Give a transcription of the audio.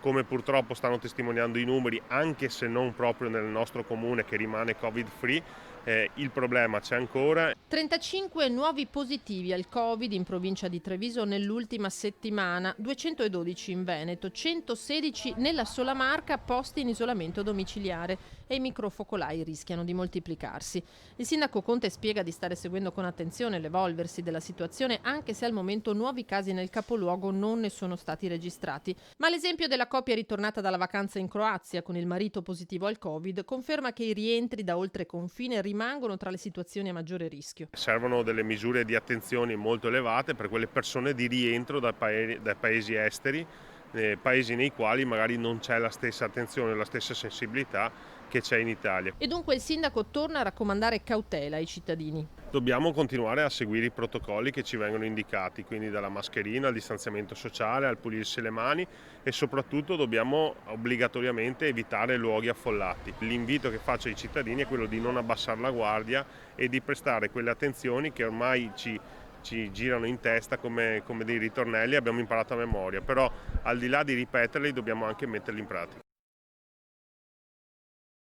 Come purtroppo stanno testimoniando i numeri, anche se non proprio nel nostro comune che rimane Covid-free, il problema c'è ancora. 35 nuovi positivi al Covid in provincia di Treviso nell'ultima settimana, 212 in Veneto, 116 nella sola Marca posti in isolamento domiciliare e i microfocolai rischiano di moltiplicarsi. Il sindaco Conte spiega di stare seguendo con attenzione l'evolversi della situazione anche se al momento nuovi casi nel capoluogo non ne sono stati registrati. Ma l'esempio della coppia ritornata dalla vacanza in Croazia con il marito positivo al Covid conferma che i rientri da oltre confine rimangono tra le situazioni a maggiore rischio. Servono delle misure di attenzione molto elevate per quelle persone di rientro dai paesi esteri, paesi nei quali magari non c'è la stessa attenzione, la stessa sensibilità che c'è in Italia. E dunque il sindaco torna a raccomandare cautela ai cittadini. Dobbiamo continuare a seguire i protocolli che ci vengono indicati, quindi dalla mascherina al distanziamento sociale, al pulirsi le mani e soprattutto dobbiamo obbligatoriamente evitare luoghi affollati. L'invito che faccio ai cittadini è quello di non abbassare la guardia e di prestare quelle attenzioni che ormai ci girano in testa come dei ritornelli, abbiamo imparato a memoria, però al di là di ripeterli dobbiamo anche metterli in pratica.